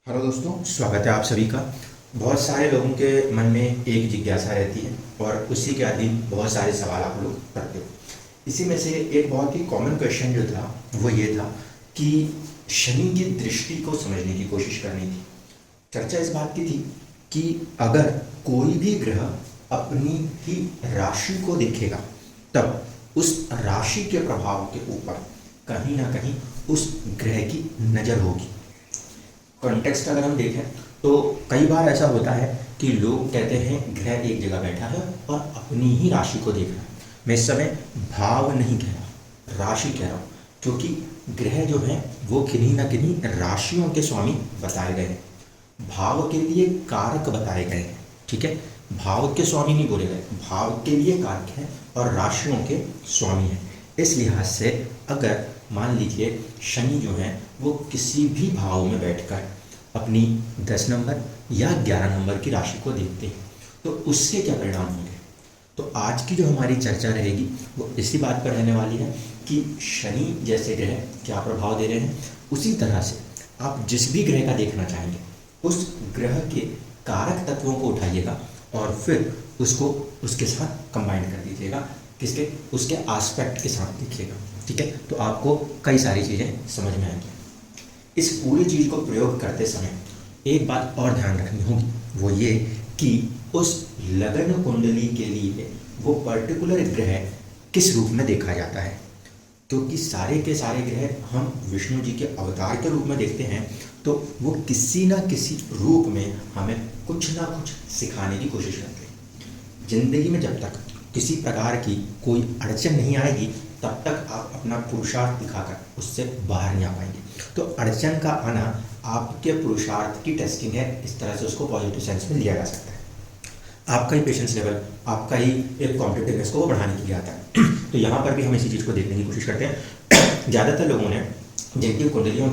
Hello दोस्तों, स्वागत है आप सभी का। बहुत सारे लोगों के मन में एक जिज्ञासा रहती है और उसी के अधीन बहुत सारे सवाल आप लोग करते हो। इसी में से एक बहुत ही कॉमन क्वेश्चन जो था वो ये था कि शनि की दृष्टि को समझने की कोशिश करनी थी। चर्चा इस बात की थी कि अगर कोई भी ग्रह अपनी ही राशि को देखेगा तब उस राशि के प्रभाव के ऊपर कहीं ना कहीं उस ग्रह की नज़र होगी। कॉन्टेक्स्ट अगर हम देखें तो कई बार ऐसा होता है कि लोग कहते हैं ग्रह एक जगह बैठा है और अपनी ही राशि को देख रहा है। मैं इस समय भाव नहीं कह रहा, राशि कह रहा हूँ, क्योंकि ग्रह जो है वो किन्हीं ना किन्हीं राशियों के स्वामी बताए गए हैं, भाव के लिए कारक बताए गए हैं। ठीक है, भाव के स्वामी नहीं बोले गए, भाव के लिए कारक है और राशियों के स्वामी हैं। इस लिहाज से अगर मान लीजिए शनि जो है वो किसी भी भाव में बैठकर अपनी 10 नंबर या 11 नंबर की राशि को देखते हैं तो उससे क्या परिणाम होंगे। तो आज की जो हमारी चर्चा रहेगी वो इसी बात पर रहने वाली है कि शनि जैसे ग्रह क्या प्रभाव दे रहे हैं। उसी तरह से आप जिस भी ग्रह का देखना चाहेंगे उस ग्रह के कारक तत्वों को उठाइएगा और फिर उसको उसके साथ कंबाइन कर दीजिएगा, किसके, उसके एस्पेक्ट के साथ देखिएगा। ठीक है, तो आपको कई सारी चीज़ें समझ में आएंगी। इस पूरी चीज़ को प्रयोग करते समय एक बात और ध्यान रखनी होगी, वो ये कि उस लगन कुंडली के लिए वो पर्टिकुलर ग्रह किस रूप में देखा जाता है, क्योंकि सारे के सारे ग्रह हम विष्णु जी के अवतार के रूप में देखते हैं तो वो किसी ना किसी रूप में हमें कुछ ना कुछ सिखाने की कोशिश करते हैं। जिंदगी में जब तक किसी प्रकार की कोई अड़चन नहीं आएगी तब तक आप अपना पुरुषार्थ दिखाकर उससे बाहर नहीं आ पाएंगे। तो अड़चन का आना आपके पुरुषार्थ की टेस्टिंग है, इस तरह से उसको पॉजिटिव सेंस में लिया जा सकता है। आपका ही पेशेंस लेवल, आपका ही एक कॉम्पिटिटिवनेस को वो बढ़ाने के लिए आता है। तो यहाँ पर भी हम इसी चीज़ को देखने की कोशिश करते हैं। ज़्यादातर लोगों ने जिनकी कुंडलियों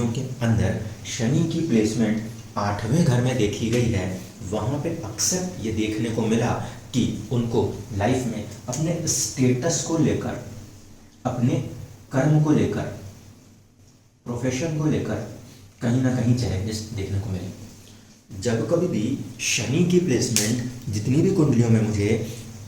के अंदर शनि की प्लेसमेंट 8वें घर में देखी गई है, वहाँ पे अक्सर ये देखने को मिला कि उनको लाइफ में अपने स्टेटस को लेकर, अपने कर्म को लेकर, प्रोफेशन को लेकर कहीं ना कहीं चैलेंजेस देखने को मिले। जब कभी भी शनि की प्लेसमेंट जितनी भी कुंडलियों में मुझे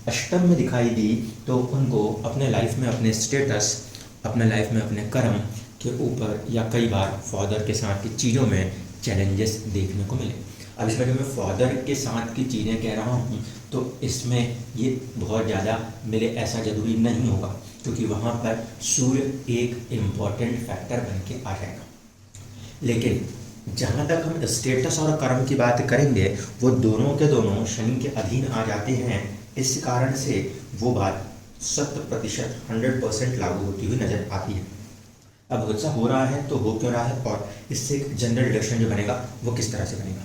अष्टम में दिखाई दी तो उनको अपने लाइफ में अपने स्टेटस, अपने लाइफ में अपने कर्म के ऊपर या कई बार फादर के साथ की चीज़ों में चैलेंजेस देखने को मिले। अब इसमें जो मैं फादर के साथ की चीज़ें कह रहा हूँ तो इसमें ये बहुत ज़्यादा मेरे ऐसा ज़रूरी नहीं होगा, क्योंकि वहाँ पर सूर्य एक इम्पॉर्टेंट फैक्टर बन के आ जाएगा। लेकिन जहाँ तक हम स्टेटस और कर्म की बात करेंगे वो दोनों के दोनों शनि के अधीन आ जाते हैं। इस कारण से वो बात 100% 100% लागू होती हुई नजर आती है। अब ऐसा हो रहा है तो हो क्यों रहा है और इससे एक जनरल डिडक्शन जो बनेगा वो किस तरह से बनेगा।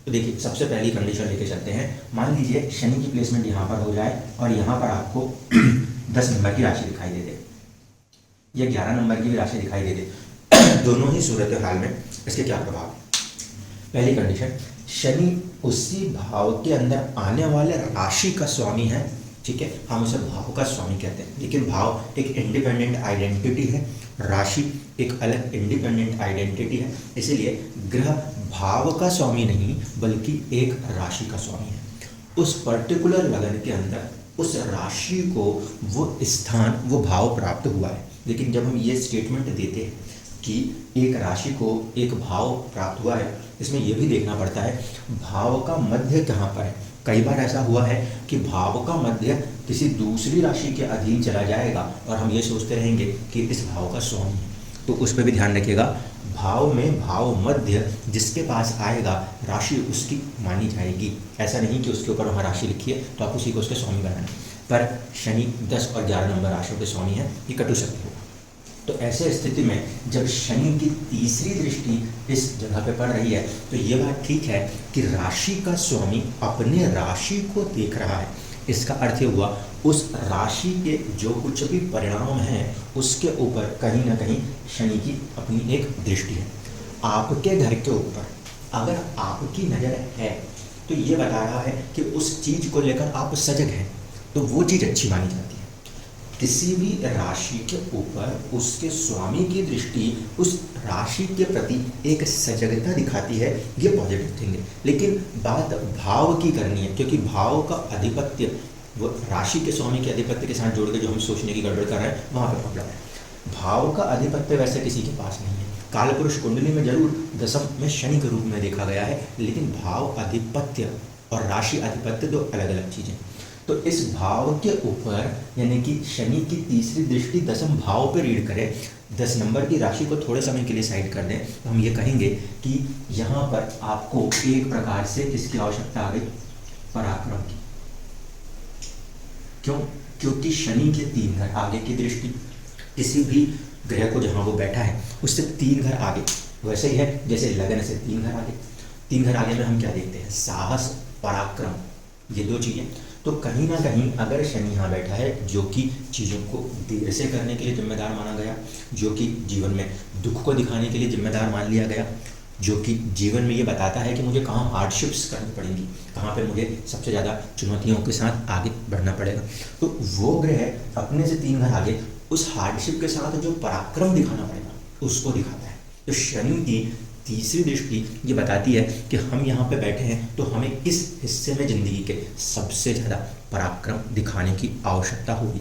तो देखिए, सबसे पहली कंडीशन लेके चलते हैं। मान लीजिए शनि की प्लेसमेंट यहाँ पर हो जाए और यहाँ पर आपको 10 नंबर की राशि दिखाई दे दे या 11 नंबर की भी राशि दिखाई दे दे। दोनों ही सूरत हाल में इसके क्या प्रभाव है। पहली कंडीशन, शनि उसी भाव के अंदर आने वाले राशि का स्वामी है। ठीक है, हम उसे भाव का स्वामी कहते हैं, लेकिन भाव एक इंडिपेंडेंट आइडेंटिटी है, राशि एक अलग इंडिपेंडेंट आइडेंटिटी है। इसीलिए ग्रह भाव का स्वामी नहीं बल्कि एक राशि का स्वामी है। उस पर्टिकुलर लगन के अंदर उस राशि को वो स्थान, वो भाव प्राप्त हुआ है। लेकिन जब हम ये स्टेटमेंट देते हैं कि एक राशि को एक भाव प्राप्त हुआ है, इसमें यह भी देखना पड़ता है भाव का मध्य कहाँ पर है। कई बार ऐसा हुआ है कि भाव का मध्य किसी दूसरी राशि के अधीन चला जाएगा और हम ये सोचते रहेंगे कि इस भाव का स्वामी है। तो उस पर भी ध्यान रखिएगा, भाव में भाव मध्य जिसके पास आएगा राशि उसकी मानी जाएगी। ऐसा नहीं कि उसके ऊपर वहाँ राशि लिखी है तो आप उसी को उसके स्वामी बनाएं। पर शनि 10 और 11 नंबर राशियों के स्वामी है, ये कटु सत्य होगा। तो ऐसे स्थिति में जब शनि की तीसरी दृष्टि इस जगह पे पड़ रही है तो ये बात ठीक है कि राशि का स्वामी अपने राशि को देख रहा है। इसका अर्थ हुआ उस राशि के जो कुछ भी परिणाम हैं उसके ऊपर कहीं ना कहीं शनि की अपनी एक दृष्टि है। आपके घर के ऊपर अगर आपकी नज़र है तो ये बता रहा है कि उस चीज़ को लेकर आप सजग हैं, तो वो चीज़ अच्छी मानी जाती है। किसी भी राशि के ऊपर उसके स्वामी की दृष्टि उस राशि के प्रति एक सजगता दिखाती है, ये पॉजिटिव थिंग है। लेकिन बात भाव की करनी है, क्योंकि भाव का अधिपत्य वो राशि के स्वामी के अधिपत्य के साथ जोड़ के जो हम सोचने की गड़बड़ कर रहे हैं, वहाँ पे प्रॉब्लम है। भाव का अधिपत्य वैसे किसी के पास नहीं है। कालपुरुष कुंडली में जरूर दशम में शनि के रूप में देखा गया है, लेकिन भाव अधिपत्य और राशि अधिपत्य दो अलग अलग चीज़ें। तो इस भाव के ऊपर यानी कि शनि की तीसरी दृष्टि दशम भाव पे रीड करें, 10 नंबर की राशि को थोड़े समय के लिए साइड कर दें, तो हम ये कहेंगे कि यहाँ पर आपको एक प्रकार से इसकी आवश्यकता आ गई पराक्रम की। क्यों? क्योंकि शनि के 3 घर आगे की दृष्टि, किसी भी ग्रह को जहाँ वो बैठा है उससे 3 घर आगे, वैसे ही है जैसे लगन से 3 घर आगे। 3 घर आगे में हम क्या देखते हैं? साहस, पराक्रम, ये 2 चीज़ें। तो कहीं ना कहीं अगर शनि यहाँ बैठा है, जो कि चीज़ों को देर से करने के लिए जिम्मेदार माना गया, जो कि जीवन में दुख को दिखाने के लिए जिम्मेदार मान लिया गया, जो कि जीवन में ये बताता है कि मुझे कहाँ हार्डशिप्स करनी पड़ेंगी, कहाँ पे मुझे सबसे ज़्यादा चुनौतियों के साथ आगे बढ़ना पड़ेगा, तो वो ग्रह अपने से 3 घर आगे उस हार्डशिप के साथ जो पराक्रम दिखाना पड़ेगा उसको दिखाता है। तो शनि की तीसरी दृष्टि ये बताती है कि हम यहाँ पे बैठे हैं तो हमें किस हिस्से में ज़िंदगी के सबसे ज़्यादा पराक्रम दिखाने की आवश्यकता होगी।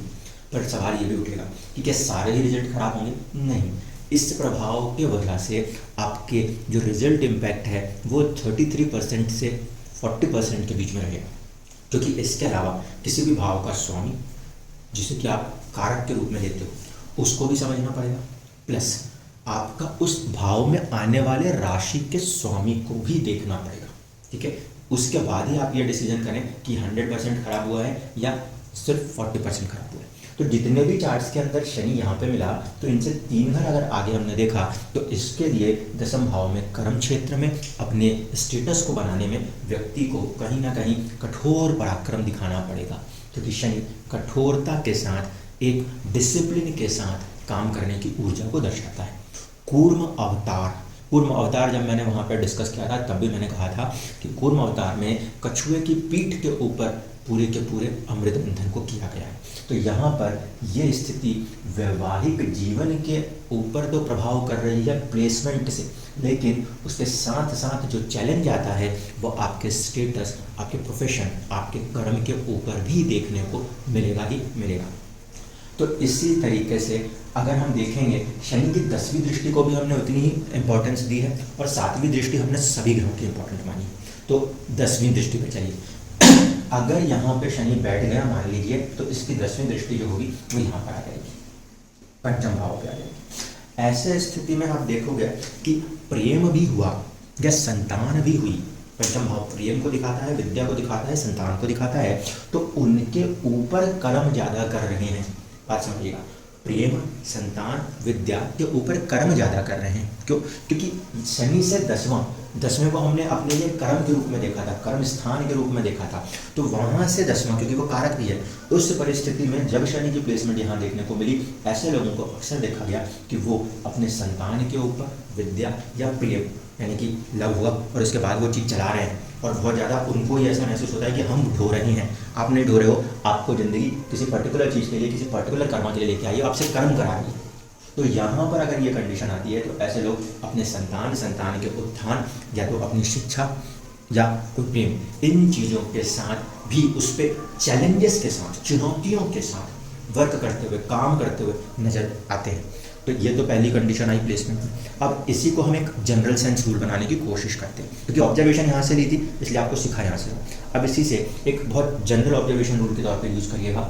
पर सवाल ये भी उठेगा कि क्या सारे ही रिजल्ट खराब होंगे? नहीं, इस प्रभाव के वजह से आपके जो रिजल्ट इम्पैक्ट है वो 33% से 40% के बीच में रहेगा। क्योंकि इसके अलावा किसी भी भाव का स्वामी, जिसे कि आप कारक के रूप में लेते हो, उसको भी समझना पड़ेगा, प्लस आपका उस भाव में आने वाले राशि के स्वामी को भी देखना पड़ेगा। ठीक है, उसके बाद ही आप ये डिसीजन करें कि 100% खराब हुआ है या सिर्फ 40% खराब हुआ है। तो जितने भी चार्ट्स के अंदर शनि यहाँ पे मिला, तो इनसे 3 घर अगर आगे हमने देखा, तो इसके लिए दशम भाव में कर्म क्षेत्र में अपने स्टेटस को बनाने में व्यक्ति को कहीं ना कहीं कठोर पराक्रम दिखाना पड़ेगा, क्योंकि शनि कठोरता के साथ एक डिसिप्लिन के साथ काम करने की ऊर्जा को दर्शाता है। कूर्म अवतार जब मैंने वहाँ पर डिस्कस किया था, तब भी मैंने कहा था कि कूर्म अवतार में कछुए की पीठ के ऊपर पूरे के पूरे अमृत मंथन को किया गया है। तो यहाँ पर ये स्थिति वैवाहिक जीवन के ऊपर तो प्रभाव कर रही है प्लेसमेंट से, लेकिन उसके साथ साथ जो चैलेंज आता है वो आपके स्टेटस, आपके प्रोफेशन, आपके कर्म के ऊपर भी देखने को मिलेगा ही मिलेगा। तो इसी तरीके से अगर हम देखेंगे, शनि की 10वीं दृष्टि को भी हमने उतनी ही इम्पोर्टेंस दी है और 7वीं दृष्टि हमने सभी ग्रहों की इम्पोर्टेंट मानी। तो 10वीं दृष्टि पे चलिए। अगर यहाँ पे शनि बैठ गया मान लीजिए, तो इसकी 10वीं दृष्टि जो होगी वो यहाँ पर आ जाएगी, पंचम भाव पे आ जाएगी। ऐसे स्थिति में आप देखोगे कि प्रेम भी हुआ या संतान भी हुई। पंचम भाव प्रेम को दिखाता है, विद्या को दिखाता है, संतान को दिखाता है, तो उनके ऊपर कर्म ज़्यादा कर रहे हैं। बात समझिएगा, प्रेम, संतान, विद्या के ऊपर कर्म ज़्यादा कर रहे हैं। क्यों? क्योंकि शनि से 10वें को हमने अपने लिए कर्म के रूप में देखा था, कर्म स्थान के रूप में देखा था, तो वहाँ से 10वां, क्योंकि वो कारक भी है, उस परिस्थिति में जब शनि की प्लेसमेंट यहाँ देखने को मिली, ऐसे लोगों को अक्सर देखा गया कि वो अपने संतान के ऊपर विद्या या प्रेम यानी कि लव हुआ और उसके बाद वो चीज़ चला रहे हैं, और बहुत ज़्यादा उनको ही ऐसा महसूस होता है कि हम ढो रहे हैं। आप नहीं ढो रहे हो, आपको ज़िंदगी किसी पर्टिकुलर चीज़ के लिए, किसी पर्टिकुलर कर्म के लिए लेके आई है, आपसे कर्म करा रही है। तो यहाँ पर अगर ये कंडीशन आती है, तो ऐसे लोग अपने संतान के उत्थान या तो अपनी शिक्षा या कोई प्रेम, इन चीज़ों के साथ भी उस पर चैलेंजेस के साथ, चुनौतियों के साथ वर्क करते हुए, काम करते हुए नज़र आते हैं। तो ये तो पहली कंडीशन आई प्लेसमेंट में। अब इसी को हम एक जनरल सेंस रूल बनाने की कोशिश करते हैं, क्योंकि ऑब्जर्वेशन यहाँ से ली थी इसलिए आपको सिखा यहाँ से। अब इसी से एक बहुत जनरल ऑब्जर्वेशन रूल के तौर पे यूज़ करिएगा।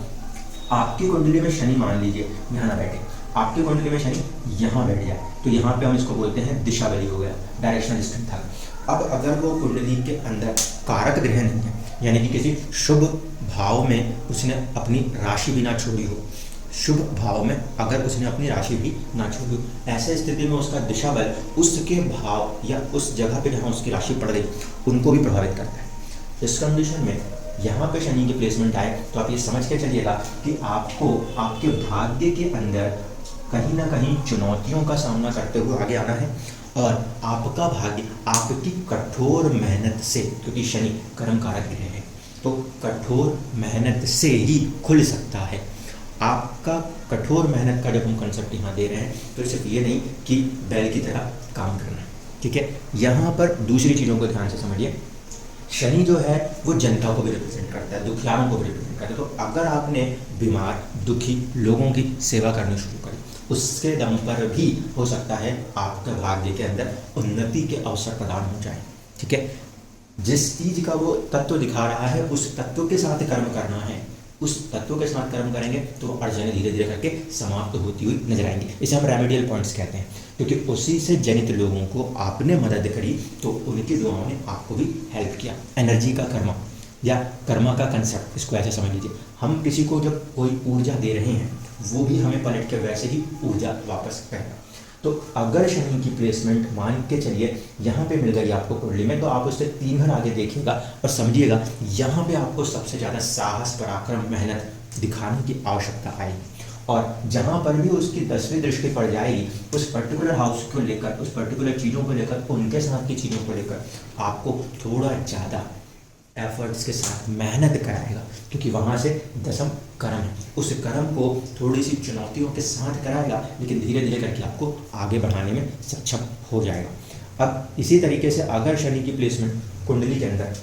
आपकी कुंडली में शनि मान लीजिए यहाँ ना बैठे, आपकी कुंडली में शनि यहाँ बैठ जाए, तो यहाँ पे हम इसको बोलते हैं दिशा बदली हो गया, डायरेक्शनल स्ट्रेंथ था। अब अगर वो कुंडली के अंदर कारक ग्रह नहीं है, यानी कि किसी शुभ भाव में उसने अपनी राशि भी ना छोड़ी हो, शुभ भाव में अगर उसने अपनी राशि भी ना छोड़ी हो, ऐसे स्थिति में उसका दिशा बल उसके भाव या उस जगह पे जहाँ उसकी राशि पड़ गई उनको भी प्रभावित करता है। इस कंडीशन में यहाँ पे शनि की प्लेसमेंट आए तो आप ये समझ के चलिएगा कि आपको आपके भाग्य के अंदर कहीं ना कहीं चुनौतियों का सामना करते हुए आगे आना है, और आपका भाग्य आपकी कठोर मेहनत से, क्योंकि शनि कर्म कारक ग्रह है, तो कठोर मेहनत से ही खुल सकता है। आपका पक्का कठोर मेहनत का जब हम कंसेप्ट यहाँ दे रहे हैं तो सिर्फ ये नहीं कि बैल की तरह काम करना है, ठीक है। यहाँ पर दूसरी चीज़ों को ध्यान से समझिए। शनि जो है वो जनता को भी रिप्रेजेंट करता है, दुखियारों को भी रिप्रेजेंट करता है। तो अगर आपने बीमार दुखी लोगों की सेवा करनी शुरू करी, उसके दम पर भी हो सकता है आपके भाग्य के अंदर उन्नति के अवसर प्रदान हो जाए, ठीक है। जिस चीज का वो तत्व दिखा रहा है उस तत्व के साथ कर्म करना है, उस तत्व के साथ कर्म करेंगे तो अड़चनें धीरे धीरे करके समाप्त होती हुई नजर आएंगी। इसे हम रेमेडियल पॉइंट्स कहते हैं, क्योंकि उसी से जनित लोगों को आपने मदद करी तो उनकी दुआओं ने आपको भी हेल्प किया। एनर्जी का कर्मा या कर्मा का कंसेप्ट, इसको ऐसे समझ लीजिए। हम किसी को जब कोई ऊर्जा दे रहे हैं वो भी हमें पलट के वैसे ही ऊर्जा वापस करेगा। तो अगर शनि की प्लेसमेंट मान के चलिए यहाँ पे मिल गई आपको कुंडली में, तो आप उससे 3 घर आगे देखिएगा और समझिएगा यहाँ पे आपको सबसे ज़्यादा साहस, पराक्रम, मेहनत दिखाने की आवश्यकता आएगी। और जहाँ पर भी उसकी 10वीं दृष्टि पड़ जाएगी उस पर्टिकुलर हाउस को लेकर, उस पर्टिकुलर चीज़ों को लेकर, उनके साथ की चीज़ों को लेकर आपको थोड़ा ज़्यादा एफर्ट्स के साथ मेहनत कराएगा, क्योंकि वहाँ से दसम कर्म है। उस कर्म को थोड़ी सी चुनौतियों के साथ कराएगा, लेकिन धीरे धीरे करके आपको आगे बढ़ाने में सक्षम हो जाएगा। अब इसी तरीके से अगर शनि की प्लेसमेंट कुंडली के अंदर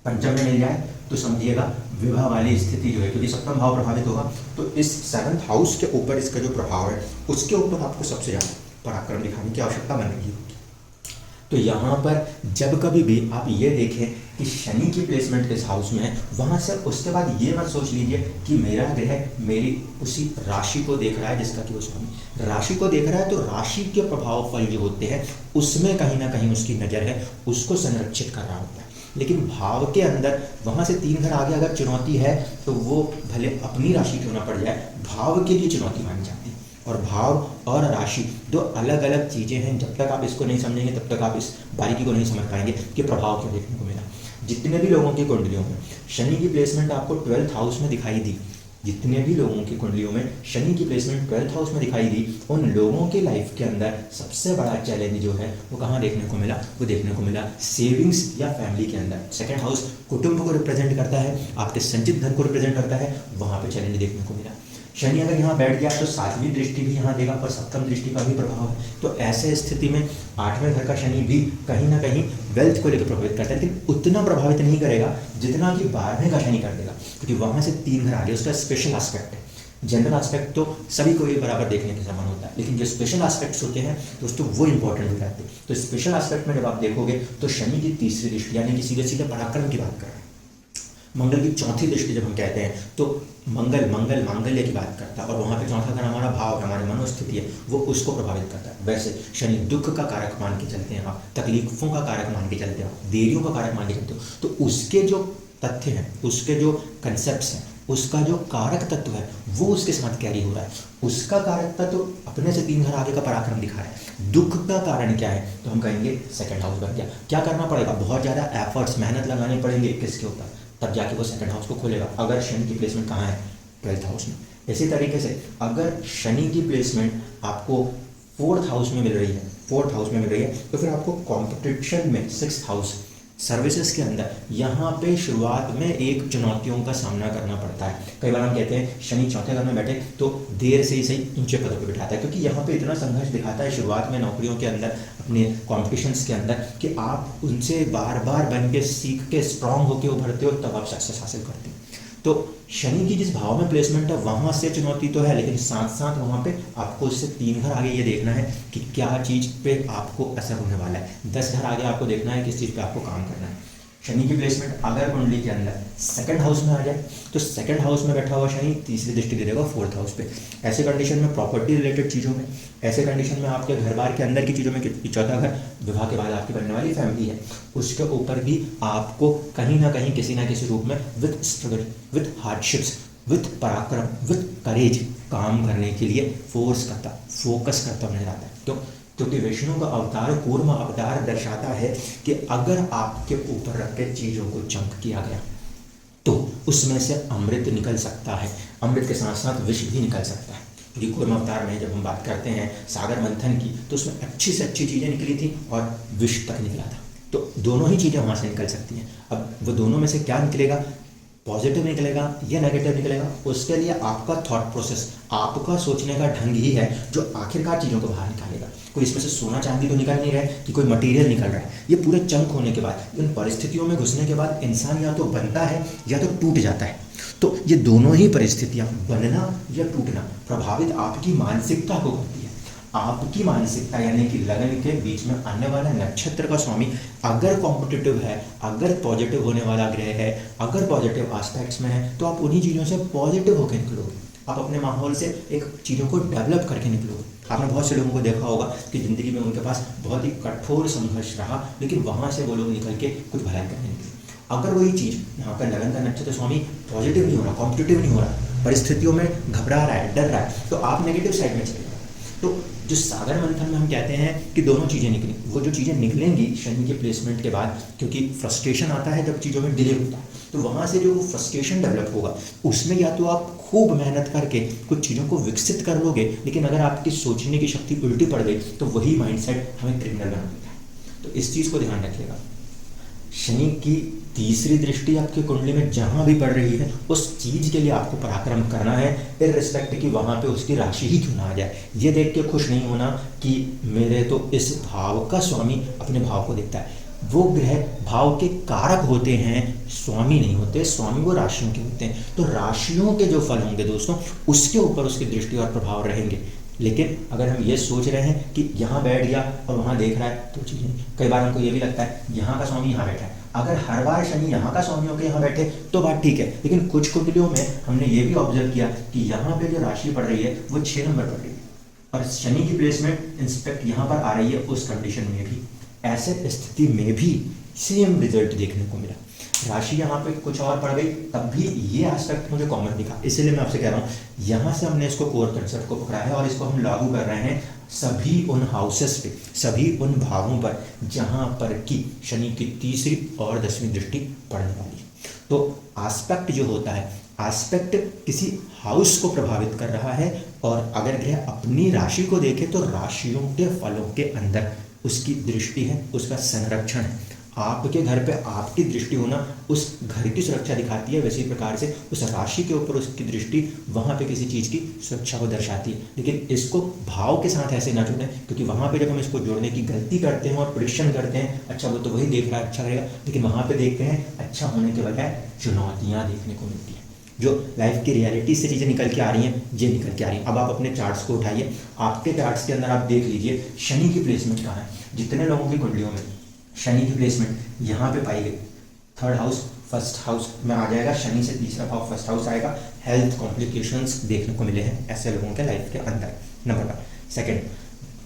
पंचम में मिल जाए तो समझिएगा विवाह वाली स्थिति जो है, क्योंकि सप्तम भाव प्रभावित होगा, तो इस 7th हाउस के ऊपर इसका जो प्रभाव है उसके ऊपर आपको सबसे ज़्यादा पराक्रम दिखाने की आवश्यकता बन रही होगी। तो यहाँ पर जब कभी भी आप ये देखें कि शनि की प्लेसमेंट इस हाउस में है, वहाँ से उसके बाद ये मत सोच लीजिए कि मेरा ग्रह मेरी उसी राशि को देख रहा है जिसका कि वो स्वामी राशि को देख रहा है, तो राशि के प्रभाव फल जो होते हैं उसमें कहीं ना कहीं उसकी नज़र है, उसको संरक्षित कर रहा होता है। लेकिन भाव के अंदर वहाँ से 3 घर आगे अगर चुनौती है तो वो भले अपनी राशि क्यों ना पड़ जाए, भाव के लिए चुनौती मानी जाती है। और भाव और राशि 2 अलग अलग चीज़ें हैं। जब तक आप इसको नहीं समझेंगे तब तक आप इस बारीकी को नहीं समझ पाएंगे कि प्रभाव क्यों देखने को मिला। जितने भी लोगों की कुंडलियों में शनि की प्लेसमेंट आपको 12th हाउस में दिखाई दी, जितने भी लोगों की कुंडलियों में शनि की प्लेसमेंट 12th हाउस में दिखाई दी, उन लोगों के लाइफ के अंदर सबसे बड़ा चैलेंज जो है वो कहाँ देखने को मिला? वो देखने को मिला सेविंग्स या फैमिली के अंदर। 2nd हाउस कुटुंब को रिप्रेजेंट करता है, आपके संचित धन को रिप्रेजेंट करता है, वहाँ पे चैलेंज देखने को मिला। शनि अगर यहाँ बैठ गया तो 7वीं दृष्टि भी यहाँ देगा और 7th दृष्टि का भी प्रभाव है। तो ऐसे स्थिति में 8वें घर का शनि भी कहीं ना कहीं वेल्थ को लेकर प्रभावित करता है, लेकिन उतना प्रभावित नहीं करेगा जितना कि 12वें का शनि कर देगा, क्योंकि वहाँ से 3 घर आगे उसका स्पेशल एस्पेक्ट है। जनरल एस्पेक्ट तो सभी को ये बराबर देखने के समान होता है, लेकिन जो स्पेशल एस्पेक्ट्स होते हैं दोस्तों वो इंपॉर्टेंट हो जाते हैं। तो स्पेशल एस्पेक्ट में जब आप देखोगे तो शनि की 3री दृष्टि यानी कि सीधे सीधे पराक्रम की बात कर रहे हैं। मंगल की 4थी दृष्टि जब हम कहते हैं तो मंगल मांगल्य की बात करता है, और वहाँ पे 4था घर हमारा भाव, हमारी मनोस्थिति है, वो उसको प्रभावित करता है। वैसे शनि दुख का कारक मान के चलते हैं आप, तकलीफों का कारक मान के चलते हो, देरियों का कारक मान के चलते हो, तो उसके जो तथ्य हैं, उसके जो कंसेप्ट्स हैं, उसका जो कारक तत्व है वो उसके साथ कैरी हो रहा है। उसका कारक तत्व अपने से 3 घर आगे का पराक्रम दिखा रहा है। दुख का कारण क्या है? तो हम कहेंगे 2nd हाउस बन गया। क्या करना पड़ेगा? बहुत ज़्यादा एफर्ट्स, मेहनत लगाने पड़ेंगे किसके ऊपर, तब जाके वो 2nd हाउस को खोलेगा। अगर शनि की प्लेसमेंट कहाँ है? 12th हाउस में। इसी तरीके से अगर शनि की प्लेसमेंट आपको 4th हाउस में मिल रही है, 4th हाउस में मिल रही है, तो फिर आपको कॉम्पिटिशन में 6th हाउस सर्विसेज के अंदर यहाँ पे शुरुआत में एक चुनौतियों का सामना करना पड़ता है। कई बार हम कहते हैं शनि 4थे घर में बैठे तो देर से ही सही ऊंचे पदों पर बिठाता है, क्योंकि यहाँ पे इतना संघर्ष दिखाता है शुरुआत में नौकरियों के अंदर, अपने कॉम्पिटिशन्स के अंदर, कि आप उनसे बार बार बन के सीख के स्ट्रांग होकर उभरते हो, तब आप सक्सेस हासिल करते हो। तो शनि की जिस भाव में प्लेसमेंट है वहाँ से चुनौती तो है, लेकिन साथ साथ वहाँ पे आपको उससे 3 घर आगे ये देखना है कि क्या चीज़ पे आपको असर होने वाला है। 10 घर आगे आपको देखना है किस चीज़ पे आपको काम करना है। शनि की प्लेसमेंट अगर कुंडली के अंदर 2nd हाउस में आ जाए तो 2nd हाउस में बैठा हुआ शनि 3री दृष्टि दे देगा 4th हाउस पे। ऐसे कंडीशन में प्रॉपर्टी रिलेटेड चीज़ों में, ऐसे कंडीशन में आपके घर बार के अंदर की चीज़ों में, 4था घर विवाह के बाद आपकी बनने वाली फैमिली है, उसके ऊपर भी आपको कहीं ना कहीं किसी ना किसी रूप में with struggle, with hardships, with पराक्रम, विथ करेज काम करने के लिए फोर्स करता, फोकस करता नजर आता है। क्यों? क्योंकि विष्णु का अवतार कूर्म अवतार दर्शाता है कि अगर आपके ऊपर रख के चीज़ों को जंप किया गया तो उसमें से अमृत निकल सकता है, अमृत के साथ साथ विष भी निकल सकता है। क्योंकि कूर्म अवतार में जब हम बात करते हैं सागर मंथन की तो उसमें अच्छी से अच्छी चीज़ें निकली थी और विष तक निकला था, तो दोनों ही चीज़ें वहाँ से निकल सकती हैं। अब वो दोनों में से क्या निकलेगा पॉजिटिव निकलेगा या नेगेटिव निकलेगा, उसके लिए आपका थॉट प्रोसेस, आपका सोचने का ढंग ही है जो आखिरकार चीज़ों को बाहर निकालेगा। कोई इसमें से सोना चांदी तो निकल नहीं रहा है कि कोई मटेरियल निकल रहा है। ये पूरे चंक होने के बाद, इन परिस्थितियों में घुसने के बाद इंसान या तो बनता है या तो टूट जाता है। तो ये दोनों ही परिस्थितियाँ, बनना या टूटना, प्रभावित आपकी मानसिकता को करती है। आपकी मानसिकता यानी कि लगन के बीच में आने वाला नक्षत्र का स्वामी अगर कॉम्पिटिटिव है, अगर पॉजिटिव होने वाला ग्रह है, अगर पॉजिटिव एस्पेक्ट्स में है, तो आप उन्हीं चीज़ों से पॉजिटिव होकर निकलोगे। आप अपने माहौल से एक चीज़ों को डेवलप करके निकलोगे। आपने बहुत से लोगों को देखा होगा कि ज़िंदगी में उनके पास बहुत ही कठोर संघर्ष रहा, लेकिन वहाँ से वो लोग निकल के कुछ भलाई करने निकले। अगर वही चीज़ यहाँ पर लगन का नक्षत्र स्वामी पॉजिटिव नहीं हो रहा, कॉम्पिटिटिव नहीं हो रहा, परिस्थितियों में घबरा रहा है, डर रहा है, तो आप नेगेटिव साइड में चले जाओ। तो जो सागर मंथन में हम कहते हैं कि दोनों चीज़ें निकली, वो जो चीज़ें निकलेंगी शनि के प्लेसमेंट के बाद, क्योंकि फ्रस्ट्रेशन आता है जब चीज़ों में डिले होता है, तो वहाँ से जो फ्रस्ट्रेशन डेवलप होगा उसमें या तो आप खूब मेहनत करके कुछ चीज़ों को विकसित कर लोगे, लेकिन अगर आपकी सोचने की शक्ति उल्टी पड़ गई तो वही माइंडसेट हमें क्रिमिनल बना देता है। तो इस चीज़ को ध्यान रखिएगा। शनि की तीसरी दृष्टि आपकी कुंडली में जहाँ भी पड़ रही है, उस चीज़ के लिए आपको पराक्रम करना है, इररिस्पेक्ट कि वहाँ पे उसकी राशि ही क्यों ना आ जाए। ये देख के खुश नहीं होना कि मेरे तो इस भाव का स्वामी अपने भाव को देखता है। वो ग्रह भाव के कारक होते हैं, स्वामी नहीं होते। स्वामी वो राशियों के होते हैं। तो राशियों के जो फल होंगे दोस्तों, उसके ऊपर उसकी दृष्टि और प्रभाव रहेंगे। लेकिन अगर हम ये सोच रहे हैं कि यहाँ बैठ गया और वहाँ देख रहा है, तो चीज़ें, कई बार हमको ये भी लगता है यहाँ का स्वामी यहाँ बैठा है, अगर हर बार शनि यहाँ का स्वामी होकर यहाँ बैठे तो बात ठीक है। लेकिन कुछ कुंडलियों में हमने ये भी ऑब्जर्व किया कि यहाँ पे जो राशि पड़ रही है वो 6 नंबर पड़ रही है और शनि की प्लेसमेंट इंस्पेक्ट यहाँ पर आ रही है। उस कंडीशन में भी, ऐसे स्थिति में भी सेम रिजल्ट देखने को मिला। राशि यहाँ पे कुछ और पड़ गई, तब भी ये एस्पेक्ट मुझे कॉमन दिखा। इसलिए मैं आपसे कह रहा हूँ, यहाँ से हमने इसको कोर कंसेप्ट को पकड़ा है और इसको हम लागू कर रहे हैं सभी उन हाउसेस पे, सभी उन भावों पर जहाँ पर कि शनि की तीसरी और 10वीं दृष्टि पड़ने वाली है। तो एस्पेक्ट जो होता है, एस्पेक्ट किसी हाउस को प्रभावित कर रहा है, और अगर ग्रह अपनी राशि को देखे तो राशियों के फलों के अंदर उसकी दृष्टि है, उसका संरक्षण है। आपके घर पे आपकी दृष्टि होना उस घर की सुरक्षा दिखाती है, वैसी प्रकार से उस राशि के ऊपर उसकी दृष्टि वहाँ पे किसी चीज़ की सुरक्षा को दर्शाती है। लेकिन इसको भाव के साथ ऐसे ना जोड़ें, क्योंकि वहाँ पे जब हम इसको जोड़ने की गलती करते हैं और प्रेडिक्शन करते हैं, अच्छा वो तो वही देख रहा है अच्छा रहेगा, लेकिन वहाँ पे देखते हैं अच्छा होने के बजाय चुनौतियाँ देखने को मिलती हैं। जो लाइफ की रियलिटी से चीज़ें निकल के आ रही हैं, ये निकल के आ रही हैं। अब आप अपने चार्ट्स को उठाइए, आपके चार्ट्स के अंदर आप देख लीजिए शनि की प्लेसमेंट कहाँ है। जितने लोगों की कुंडलियों में शनि की प्लेसमेंट यहाँ पे पाई गई, 3rd हाउस 1st हाउस में आ जाएगा, शनि से तीसरा भाव 1st हाउस आएगा। हेल्थ कॉम्प्लिकेशंस देखने को मिले हैं ऐसे लोगों के लाइफ के अंदर। नंबर 1। सेकेंड,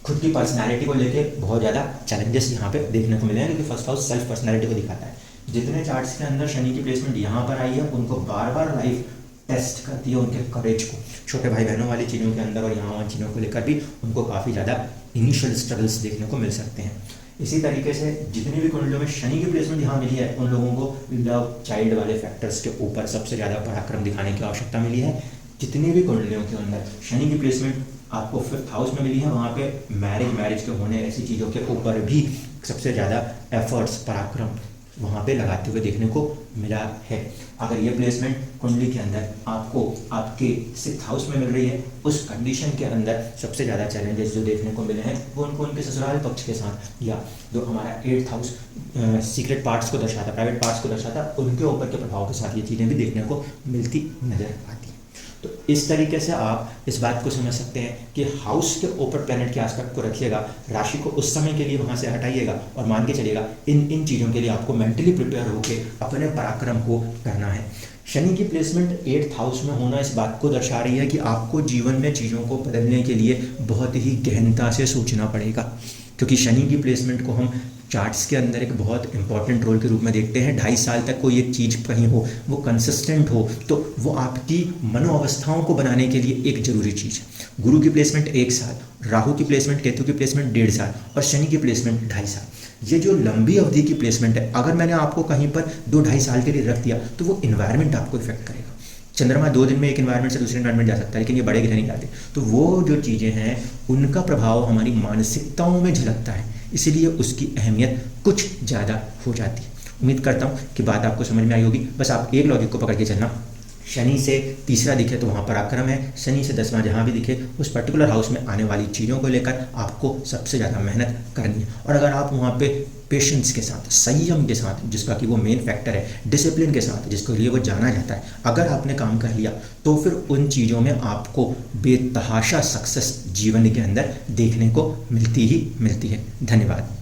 खुद की पर्सनैलिटी को लेके बहुत ज़्यादा चैलेंजेस यहाँ पे देखने को मिले हैं, क्योंकि 1st हाउस सेल्फ पर्सनैलिटी को दिखाता है। जितने चार्ट्स के अंदर शनि की प्लेसमेंट यहाँ पर आई है, उनको बार बार लाइफ टेस्ट करती है उनके करेज को। छोटे भाई बहनों वाली चीज़ों के अंदर और यहाँ चीज़ों को लेकर भी उनको काफ़ी ज़्यादा इनिशियल स्ट्रगल्स देखने को मिल सकते हैं। इसी तरीके से जितनी भी कुंडलियों में शनि की प्लेसमेंट यहाँ मिली है, उन लोगों को लव चाइल्ड वाले फैक्टर्स के ऊपर सबसे ज़्यादा पराक्रम दिखाने की आवश्यकता मिली है। जितनी भी कुंडलियों के अंदर शनि की प्लेसमेंट आपको 5th हाउस में मिली है, वहाँ पे मैरिज के होने ऐसी चीज़ों के ऊपर भी सबसे ज़्यादा एफर्ट्स, पराक्रम वहाँ पे लगाते हुए देखने को मिला है। अगर ये प्लेसमेंट कुंडली के अंदर आपको आपके 6th हाउस में मिल रही है, उस कंडीशन के अंदर सबसे ज़्यादा चैलेंजेस जो देखने को मिले हैं वो उनको उनके ससुराल पक्ष के साथ, या जो हमारा 8th हाउस सीक्रेट पार्ट्स को दर्शाता, प्राइवेट पार्ट्स को दर्शाता, उनके ऊपर के प्रभाव के साथ ये चीज़ें भी देखने को मिलती नजर आती हैं। तो इस तरीके से आप इस बात को समझ सकते हैं कि हाउस के ऊपर प्लैनेट के एस्पेक्ट को रखिएगा, राशि को उस समय के लिए वहाँ से हटाइएगा और मान के चलिएगा इन चीज़ों के लिए आपको मेंटली प्रिपेयर होकर अपने पराक्रम को करना है। शनि की प्लेसमेंट 8th हाउस में होना इस बात को दर्शा रही है कि आपको जीवन में चीज़ों को बदलने के लिए बहुत ही गहनता से सोचना पड़ेगा, क्योंकि शनि की प्लेसमेंट को हम चार्ट्स के अंदर एक बहुत इंपॉर्टेंट रोल के रूप में देखते हैं। 2.5 साल तक कोई एक चीज़ कहीं हो, वो कंसिस्टेंट हो, तो वो आपकी मनोअवस्थाओं को बनाने के लिए एक जरूरी चीज़ है। गुरु की प्लेसमेंट 1 साल, राहु की प्लेसमेंट, केतु की प्लेसमेंट 1.5 साल और शनि की प्लेसमेंट 2.5 साल। ये जो लंबी अवधि की प्लेसमेंट है, अगर मैंने आपको कहीं पर 2-2.5 साल के लिए रख दिया तो वो इन्वायरमेंट आपको इफेक्ट करेगा। चंद्रमा 2 दिन में एक इन्वायरमेंट से दूसरे इन्वायरमेंट जा सकता है, लेकिन ये बड़े ग्रह नहीं जाते। तो वो जो चीज़ें हैं उनका प्रभाव हमारी मानसिकताओं में झलकता है, इसीलिए उसकी अहमियत कुछ ज़्यादा हो जाती है। उम्मीद करता हूँ कि बात आपको समझ में आई होगी। बस आप एक लॉजिक को पकड़ के चलना, शनि से तीसरा दिखे तो वहाँ पर आक्रम है, शनि से 10वां जहाँ भी दिखे उस पर्टिकुलर हाउस में आने वाली चीज़ों को लेकर आपको सबसे ज़्यादा मेहनत करनी है। और अगर आप वहाँ पे पेशेंस के साथ, संयम के साथ, जिसका कि वो मेन फैक्टर है, डिसिप्लिन के साथ जिसके लिए वो जाना जाता है, अगर आपने काम कर लिया तो फिर उन चीज़ों में आपको बेतहाशा सक्सेस जीवन के अंदर देखने को मिलती ही मिलती है। धन्यवाद।